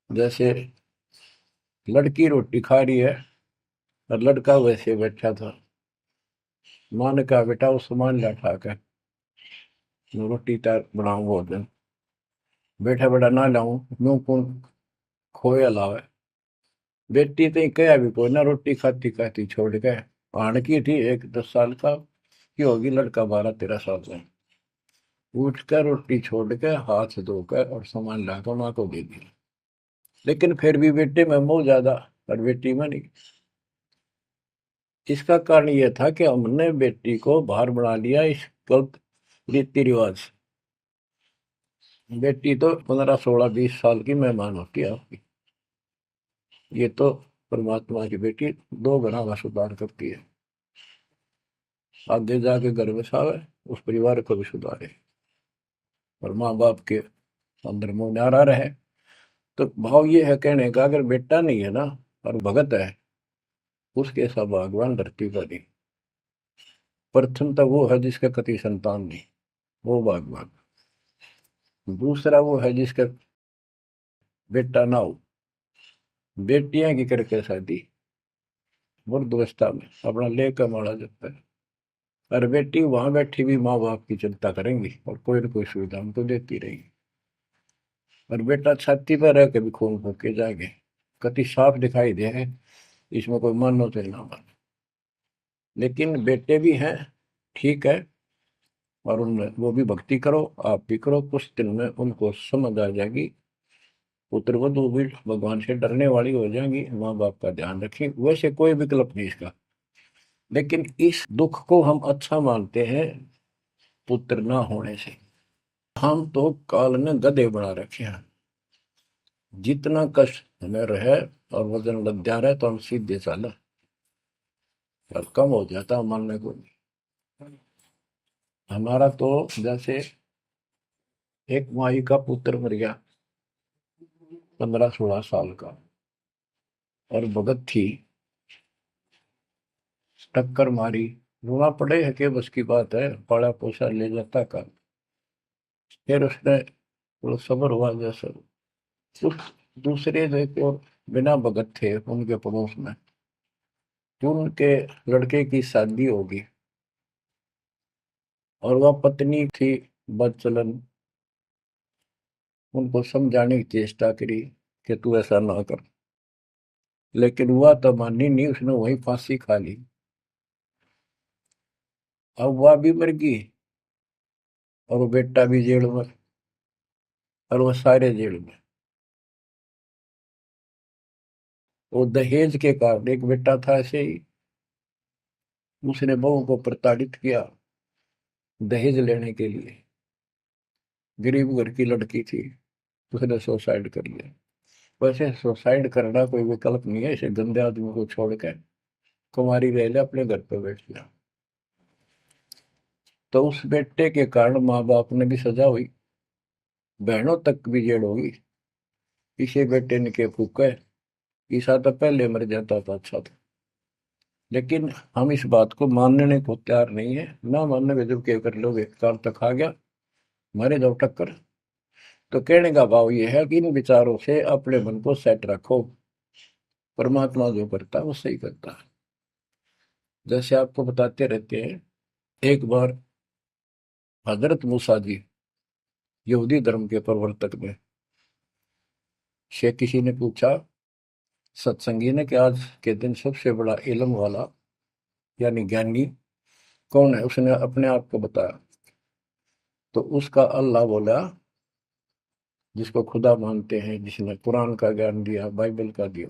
जैसे लड़की रोटी खा रही है और लड़का वैसे बैठा था। माँ ने कहा बेटा वो सामान ला उठा कर, मैं रोटी तैयार बनाऊं भोजन। बेटा बेटा ना लाऊं, यूं कौन खोया लावे। बेटी तो कहा भी कोई ना, रोटी खाती खाती छोड़ गए। आण की थी एक 10 साल का की होगी, लड़का 12-13 साल का। उठ कर रोटी छोड़ के हाथ धोकर और सामान लाकर माँ को दे दिया। लेकिन फिर भी बेटे में मोह ज्यादा और बेटी में नहीं। इसका कारण यह था कि हमने बेटी को बाहर बना लिया इस गलत रीति रिवाज। बेटी तो 15-16-20 साल की मेहमान होती है आपकी। ये तो परमात्मा की बेटी 2 गुना का सुधार करती है। आगे जाके घर बसावे, उस परिवार को भी सुधारे और माँ बाप के अंदर मोह न्यारा रहे। तो भाव ये है कहने का, अगर बेटा नहीं है ना और भगत है, उसके सब भगवान धरती पर नहीं। प्रथम तो वो है जिसका कति संतान नहीं, वो भगवान। दूसरा वो है जिसका बेटा ना हो, बेटियां की करके शादी वृद्धावस्था में अपना लेकर मारा जाता है। और बेटी वहां बैठी भी माँ बाप की चिंता करेंगी और कोई ना कोई सुविधा उनको देती रहेगी। और बेटा छाती पर रह के भी खून फूक के जाएंगे, कति साफ दिखाई दे है। इसमें कोई मानो तो ना मानो, लेकिन बेटे भी हैं, ठीक है। और उनमें वो भी भक्ति करो, आप भी करो, कुछ दिन में उनको समझ आ जाएगी। पुत्र वधु भी भगवान से डरने वाली हो जाएंगी, माँ बाप का ध्यान रखें। वैसे कोई विकल्प नहीं इसका, लेकिन इस दुख को हम अच्छा मानते हैं पुत्र ना होने से। हम तो काल ने गधे बना रखे हैं। जितना कष्ट हमें रहे और वजन लग जा रहा है तो हम सीधे चला, और कम हो जाता मानने को नहीं। हमारा तो जैसे एक माई का पुत्र मर गया 15-16 साल का, और भगत थी, टक्कर मारी, रोना पड़े है कि बस की बात है, पाला पोसा ले जाता का। फिर उसने थोड़ा सब्र हुआ जैसा। उस दूसरे जो एक और बिना भगत थे उनके पड़ोस में, जो उनके लड़के की शादी होगी, और वह पत्नी थी बदचलन, उनको समझाने की चेष्टा करी कि तू ऐसा ना कर। लेकिन वह तो मानी नहीं, उसने वही फांसी खा ली। अब वह भी मर गई और वो बेटा भी जेल में, और वो सारे जेल में। वो दहेज के कारण, एक बेटा था ऐसे ही, उसने बहू को प्रताड़ित किया दहेज लेने के लिए। गरीब घर की लड़की थी, उसने सुसाइड कर लिया। वैसे सुसाइड करना कोई विकल्प नहीं है, इसे गंदे आदमी को छोड़कर कुमारी रह ले, अपने घर पे बैठ गया। तो उस बेटे के कारण माँ बाप ने भी सजा हुई, बहनों तक भी जेल होगी। इसे बेटे ने के फूका है, ईसा तो पहले मर जाता था अच्छा था। लेकिन हम इस बात को मानने को तैयार नहीं है। ना मानने में जब क्या कर लोगे, काल तक आ गया, मारे जाओ टक्कर। तो कहने का भाव ये है कि इन विचारों से अपने मन को सेट रखो। परमात्मा जो करता है वो सही करता है। जैसे आपको बताते रहते हैं, एक बार हजरत मूसा जी, यहूदी धर्म के प्रवर्तक में, से किसी ने पूछा सत्संगी ने कि आज के दिन सबसे बड़ा इल्म वाला यानी ज्ञानी कौन है। उसने अपने आप को बताया, तो उसका अल्लाह बोला, जिसको खुदा मानते हैं, जिसने कुरान का ज्ञान दिया, बाइबल का दिया।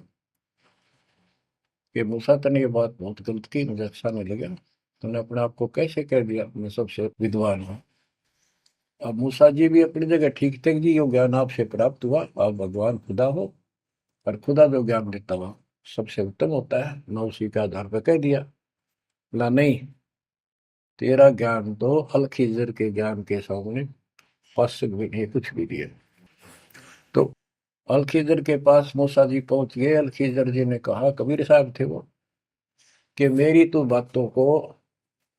कि मूसा तने ये बात बहुत गलत की, मुझे अच्छा नहीं लगा, तुमने अपने आप को कैसे कह दिया मैं सबसे विद्वान हूँ। अब मूसा जी भी अपनी जगह ठीक थे जी, यो ज्ञान आपसे प्राप्त हुआ, आप भगवान खुदा हो, और खुदा जो ज्ञान देता हुआ सबसे उत्तम होता है, मैं उसी के आधार पर कह दिया। बोला नहीं, तेरा ज्ञान तो अल खिजर के ज्ञान के सामने फर्स्ट भी नहीं, कुछ भी नहीं है। तो अलखिजर के पास मूसा जी पहुंच गए। अलखिजर जी ने कहा, कबीर साहब थे वो, कि मेरी तो बातों को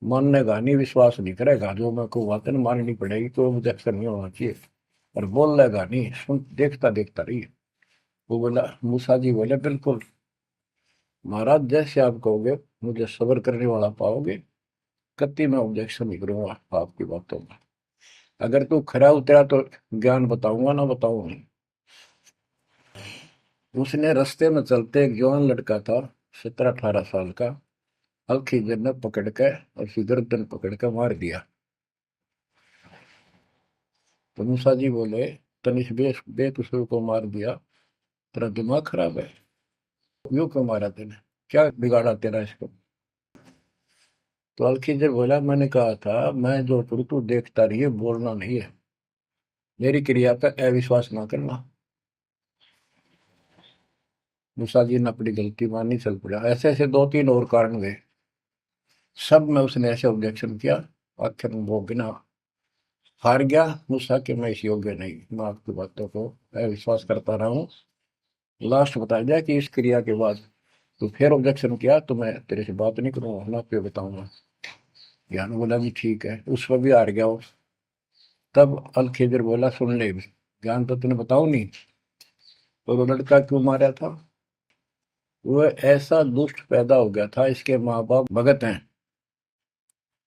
माननेगा नहीं, विश्वास नहीं करेगा, जो मैं को बातें माननी पड़ेगी, कोई ऑब्जेक्शन नहीं होना चाहिए, और बोल लेगा नहीं, सुन देखता देखता रही। वो बोला, मूसा जी बोले, बिल्कुल महाराज, जैसे आप कहोगे, मुझे सब्र करने वाला पाओगे, कति मैं ऑब्जेक्शन नहीं करूंगा आपकी बातों में। अगर तू खरा उतरा तो ज्ञान बताऊंगा, ना बताऊंगा नहीं। उसने रास्ते में चलते, एक जवान लड़का था, 17-18 साल का, अलखिजर ने पकड़ के और उसकी गर्दन पकड़ के मार दिया। तो मूसा जी बोले, तनिष बेकसूर को मार दिया, तेरा दिमाग खराब है, यूं क्यों मारा तेने, क्या बिगाड़ा तेरा इसको। तो अलखिजर बोला, मैंने कहा था मैं जो करूँ तू देखता रहिए, बोलना नहीं है, मेरी क्रिया पे अविश्वास ना करना। मूसा जी ने अपनी गलती मानी, चल पड़ा। ऐसे ऐसे 2-3 और कारण गए, सब में उसने ऐसे ऑब्जेक्शन किया। आखिर में वो बिना हार गया। मूसा कि मैं इस योग्य नहीं, मैं आपकी बातों को अविश्वास करता रहा हूँ। लास्ट बता दिया कि इस क्रिया के बाद तो फिर ऑब्जेक्शन किया तो मैं तेरे से बात नहीं करूंगा, ना पे बताऊंगा। ज्ञान बोला भी ठीक है, उस पर भी हार गया वो। तब अलखिजर बोला, सुन ले, ज्ञान तो तूने बताऊ नहीं, तो वो लड़का क्यों मारा था। वो ऐसा दुष्ट पैदा हो गया था, इसके माँ बाप भगत हैं,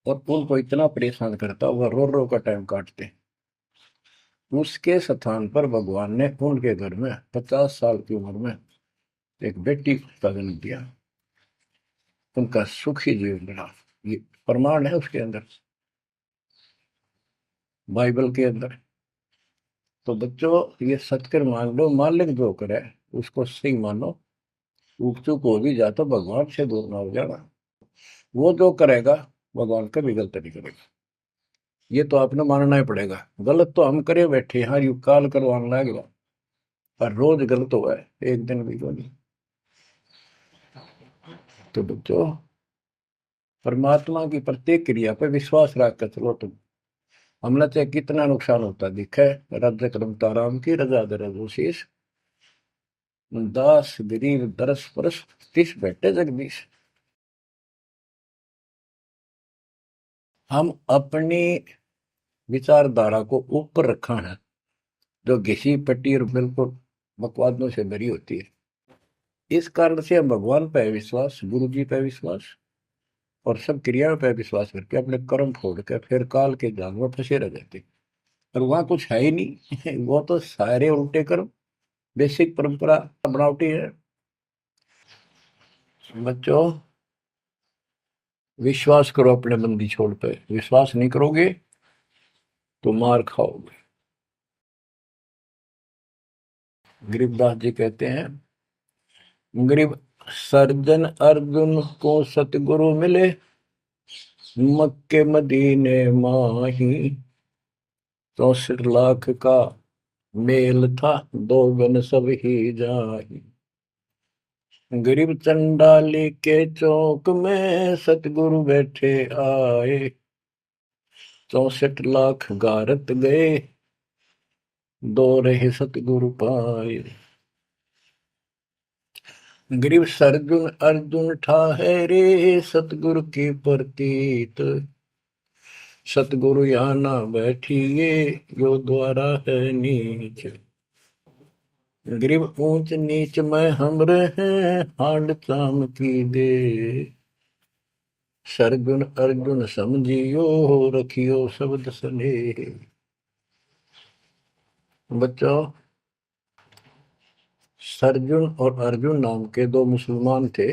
और उनको इतना परेशान करता, वह रो रो का टाइम काटते। उसके स्थान पर भगवान ने उनके घर में 50 साल की उम्र में एक बेटी का जन्म दिया। उनका सुखी जीवन रहा। ये प्रमाण है उसके अंदर, बाइबल के अंदर। तो बच्चों, ये सत्कर मान लो, मालिक जो करे उसको सही मानो। ऊक चूक हो भी जाए तो भगवान से दूर ना हो जाना। वो जो करेगा भगवान कभी गलत नहीं करेगा, ये तो आपने मानना ही पड़ेगा। गलत तो हम करे बैठे, हाँ यू काल करवाने लगेगा, पर रोज गलत हुआ है, एक दिन भी तो नहीं। तो बच्चों, परमात्मा की प्रत्येक क्रिया पर विश्वास रख कर चलो तुम। हमने चाहे कितना नुकसान होता दिखे, राज्य करमता राम की रजा दरशीष, दास गरीब दरस परस, तिस बैठे जगदीश। हम अपनी विचारधारा को ऊपर रखा है, जो घिसी पट्टी और बिल्कुल बकवादों से भरी होती है। इस कारण से हम भगवान पे विश्वास, गुरु जी पे विश्वास, और सब क्रियाओं पे विश्वास करके अपने कर्म छोड़ के फिर काल के जाल में फंसे रह जाते। और वहां कुछ है ही नहीं वो तो सारे उल्टे कर्म, बेसिक परंपरा बनावटी है। बच्चों, विश्वास करो अपने बंदी छोड़ पे, विश्वास नहीं करोगे तो मार खाओगे। गरीबदास जी कहते हैं, गरीब सर्जन अर्जुन को सतगुरु मिले, मक्के मदीने माही, 64 लाख का मेल था, दो गन सब ही जाही। गरीब चंडाली के चौक में सतगुरु बैठे आए, 64 लाख गारत गए, दो रहे सतगुरु पाए। गरीब सरजुन अर्जुन ठाहरे, सतगुरु की प्रतीत, सतगुरु यहाँ ना बैठिए, यो द्वारा है नीच। गरीब ऊंच नीच में हम रहे, हांड चाम की दे, सरगुन अर्जुन समझियो, रखियो शब्द सने। बच्चों, सरजुन और अर्जुन नाम के दो मुसलमान थे।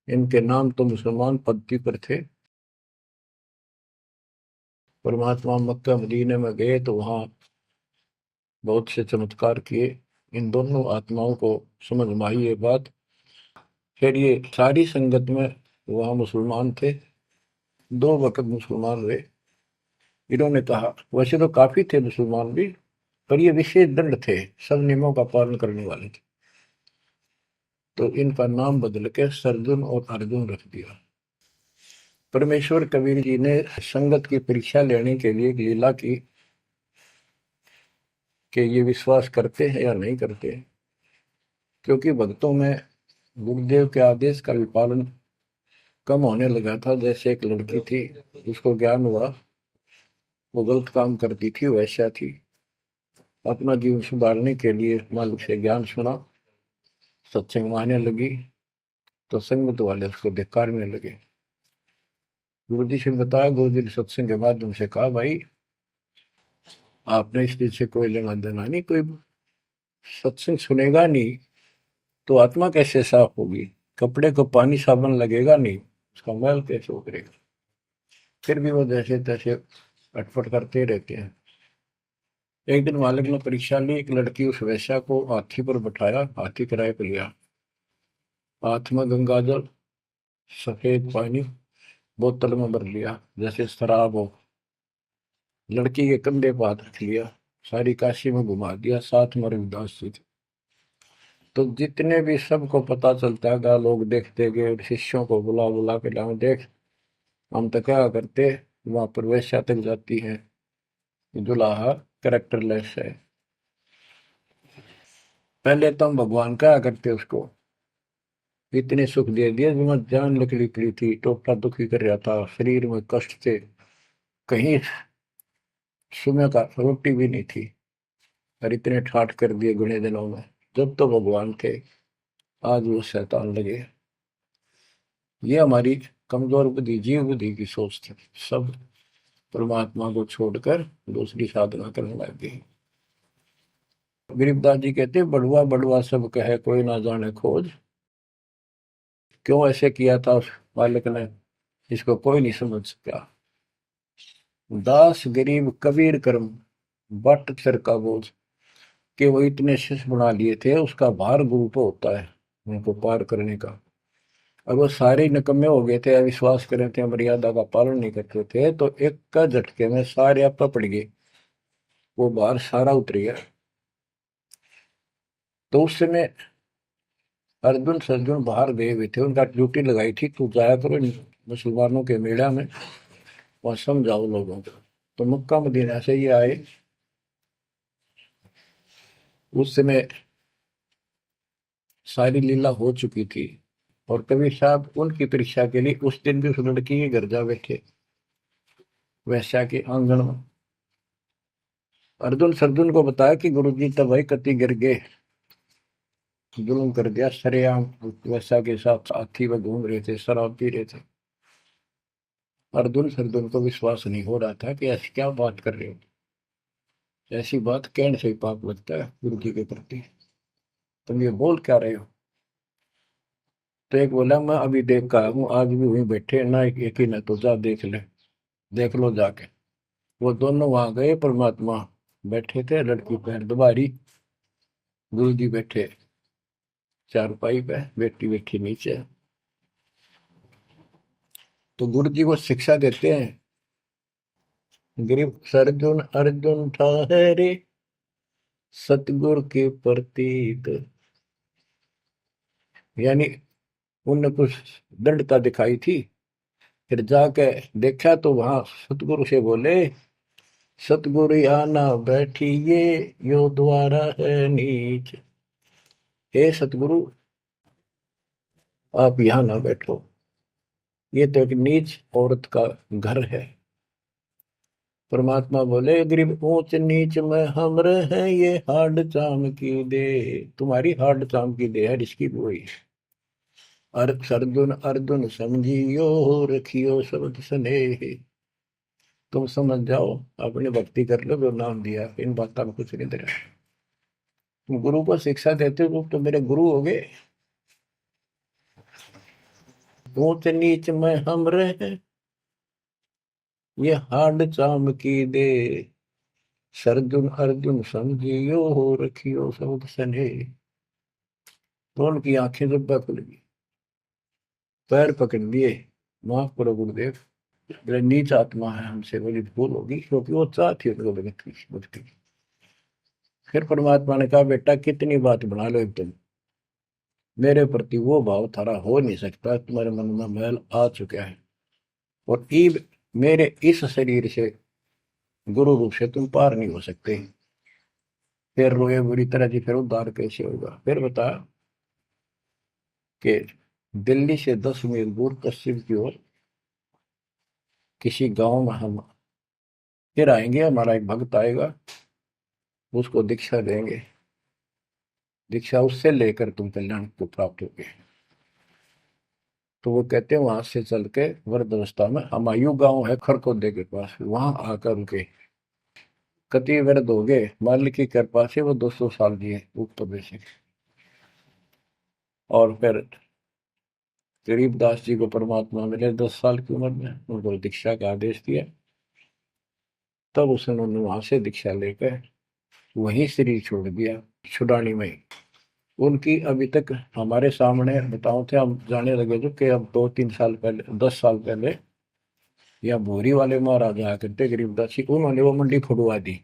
इनके नाम तो मुसलमान पद्धति पर थे। परमात्मा मक्का मदीने में गए तो वहां बहुत से चमत्कार किए। इन दोनों आत्माओं को समझ में आई ये बात। फिर ये सारी संगत में वहां मुसलमान थे, 2 वक्त मुसलमान रहे। इन्होंने कहा, वैसे तो काफी थे मुसलमान भी, पर ये विशेष दृढ़ थे, सब नियमों का पालन करने वाले थे। तो इनका नाम बदल के सरजुन और अर्जुन रख दिया। परमेश्वर कबीर जी ने संगत की परीक्षा लेने के लिए एक लीला की। कि ये विश्वास करते हैं या नहीं करते हैं। क्योंकि भक्तों में गुरुदेव के आदेश का भी पालन कम होने लगा था। जैसे एक लड़की थी, जिसको ज्ञान हुआ वो गलत काम करती थी, वैसा थी। अपना जीवन सुधारने के लिए मालिक से ज्ञान सुना, सत्संग मानने लगी, तो संगत वाले उसको धिक्कारने लगे। गुरु जी से बताया, गुरु जी ने सत्संग के माध्यम से कहा, भाई आपने इस चीज से कोई लेना देना नहीं, कोई सत्संग सुनेगा नहीं तो आत्मा कैसे साफ होगी, कपड़े को पानी साबुन लगेगा नहीं, उसका मैल कैसे उतरेगा। फिर भी वो जैसे तैसे अटपट करते रहते हैं। एक दिन मालिक ने परीक्षा ली, एक लड़की उस वैश्या को हाथी पर बैठाया, हाथी किराए पर लिया, हाथ में गंगा जल, सफेद पानी बोतल में भर लिया जैसे शराब हो, लड़की के कंधे पर हाथ रख लिया, सारी काशी में घुमा दिया, साथ में रविदास जी थे। तो जितने भी सबको पता चलता है, लोग देखते गए, शिष्यों को बुला बुला के लाओ, देख हम तो क्या करते, वहां पर वैश्या तक जाती है, दुल्हा कैरेक्टरलेस है। पहले तो हम भगवान क्या करते उसको, इतने सुख दे दिए, जिसमें जान निकली पड़ी थी, टोटा दुखी कर रहा था, शरीर में कष्ट थे, कहीं सुबह का रोटी भी नहीं थी, और इतने ठाठ कर दिए गुणे दिनों में। जब तो भगवान थे, आज वो शैतान लगे। ये हमारी कमजोर बुद्धि, जीव बुद्धि की सोच थी। सब परमात्मा को छोड़कर दूसरी साधना करने लग गए। गरीबदास जी कहते, बड़ुआ बड़ुआ सब कहे, कोई ना जाने खोज। क्यों ऐसे किया था उस बालक ने, इसको कोई नहीं समझ सका। दास गरीब कबीर कर्म, बट सर का बोझ। कि वो इतने शिष्य बना लिए थे, उसका भार गुरु पे होता है उनको पार करने का। अब वो सारे निकम्मे हो गए थे, अविश्वास कर रहे थे, मर्यादा का पालन नहीं करते थे, तो एक का झटके में सारे आप पड़ गए, वो भार सारा उतर गया। तो उस समय अर्जुन सर्जुन बाहर गए हुए थे, उनका ड्यूटी लगाई थी, तू जाया करो मुसलमानों के मेला में, वहां समझाओ लोगों को। तो मक्का मदीना से ये आए। उस समय सारी लीला हो चुकी थी, और कबीर साहब उनकी परीक्षा के लिए उस दिन भी उस लड़की के घर जा बैठे, वैश्या के आंगन में। अर्जुन सर्जुन को बताया कि गुरुजी तब भाई कति गिर गए, जुल्म कर दिया सरेआम, वैश्या के साथ हाथी में घूम रहे थे, शराब पी रहे थे। अर्जुन सर्जुन को विश्वास नहीं हो रहा था कि ऐसी क्या बात कर रहे हो, ऐसी बात कहने से ही पाप लगता है गुरु जी के प्रति, तुम ये बोल क्या रहे हो। तो एक बोला, मैं अभी देख कर हूँ, आज भी वहीं बैठे ना, एक ही ना, तो जा देख ले, देख लो जाके। वो दोनों वहां गए, परमात्मा बैठे थे, लड़की पैर दुबारी, गुरु जी बैठे चारपाई पे, बेटी बैठी नीचे। तो गुरु जी को शिक्षा देते हैं, गिरिव सर्जुन अर्जुन ठहरे, सतगुरु के प्रतीक। यानी उनने कुछ दृढ़ता दिखाई थी, फिर जाके देखा तो वहां सतगुरु से बोले, सतगुरु आना बैठिए, यो द्वारा है नीच। हे सतगुरु, आप यहाँ ना बैठो, ये तो एक नीच औरत का घर है। परमात्मा बोले, गरीब ऊंच नीच में हम रहे, ये हाड चाम की दे, तुम्हारी हाड चाम की दे है, इसकी वही। अर्जुन अर्जुन समझियो, रखियो शब्द स्नेह। तुम समझ जाओ, अपनी भक्ति कर लो, जो नाम दिया, इन बातों में कुछ नहीं दे रहा। तुम गुरु को शिक्षा देते हो तो मेरे गुरु हो गए। ऊंच नीच में हम रहे, ये हाड चाम की दे, सरजुन अर्जुन समझियो, रखियो शब्द स्नेह। तो उनकी आंखें जब खुल गई, पैर पकड़ लिए, माफ करो गुरुदेव, मेरे नीच आत्मा है, हमसे बड़ी भूल होगी, क्योंकि वो चाहती उनको भगत की भक्ति। फिर परमात्मा ने कहा, बेटा कितनी बात बना लो तुम, मेरे प्रति वो भाव थारा हो नहीं सकता, तुम्हारे मन में मैल आ चुका है, और ईब मेरे इस शरीर से, गुरु रूप से तुम पार नहीं हो सकते। फिर रोए बुरी तरह जी, फिर उद्धार कैसे होगा? फिर बता कि दिल्ली से 10 मील दूर पश्चिम की ओर किसी गांव में हम फिर आएंगे, हमारा एक भक्त आएगा, उसको दीक्षा देंगे, दीक्षा उससे लेकर तुम कल्याण को प्राप्त होगे। तो वो कहते हैं वहां से चल के वृद्ध अवस्था में हमायूं गांव है खरकोदे के पास, वहां आकर उनके कति वृद्ध हो गए, मालिक की कृपा से वो 200 साल जिए ऊपर से। और फिर गरीबदास जी को परमात्मा मिले 10 साल की उम्र में, उनको दीक्षा का आदेश दिया। तब उसने वहां से दीक्षा लेकर वहीं शरीर छोड़ दिया, छुड़ानी में। उनकी अभी तक हमारे सामने बताओ थे, हम जाने लगे थे कि अब 2-3 साल पहले, 10 साल पहले, या भोरी वाले महाराज आया करते गरीबदास जी, उन्होंने वो मंडी फुड़वा दी।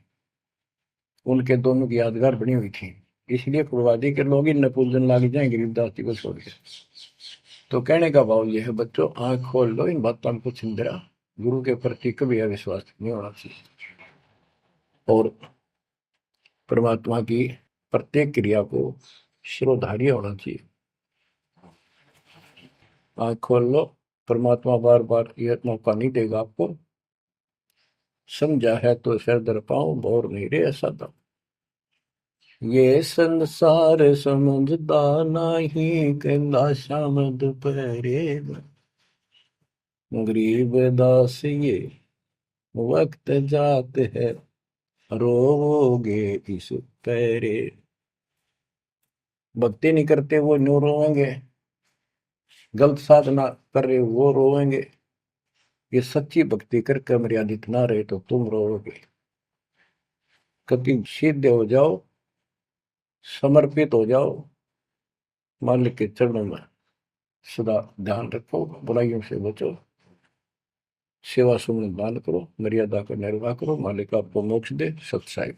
उनके दोनों की यादगार बनी हुई थी, इसलिए फुड़वा दी कि लोग इन पूजन लाग जाए गरीबदास जी को छोड़ के। तो कहने का भाव यह है बच्चों, आंख खोल लो, इन बातों को चिंतरा, गुरु के प्रति कभी अविश्वास नहीं होना चाहिए, और परमात्मा की प्रत्येक क्रिया को शिरोधार्य होना चाहिए। आंख खोल लो, परमात्मा बार बार यह मौका नहीं देगा आपको। समझा है तो सिर दर पाऊं, और नहीं रे ऐसा था। ये संसार समझदा नहीं, कहंदा शाम दोपहरे में, गरीब दास ये वक्त जात है, रोओगे इस पैरे। भक्ति नहीं करते वो न्यू रोएंगे, गलत साधना कर रहे वो रोएंगे। ये सच्ची भक्ति करके मर्यादित ना रहे तो तुम रोओगे। कभी सीधे हो जाओ, समर्पित हो जाओ, मालिक के चरणों में सदा ध्यान रखो, बुराइयों से बचो, सेवा सुमन दान करो, मर्यादा का निर्वाह करो, मालिक आपको मोक्ष दे। सत्साई।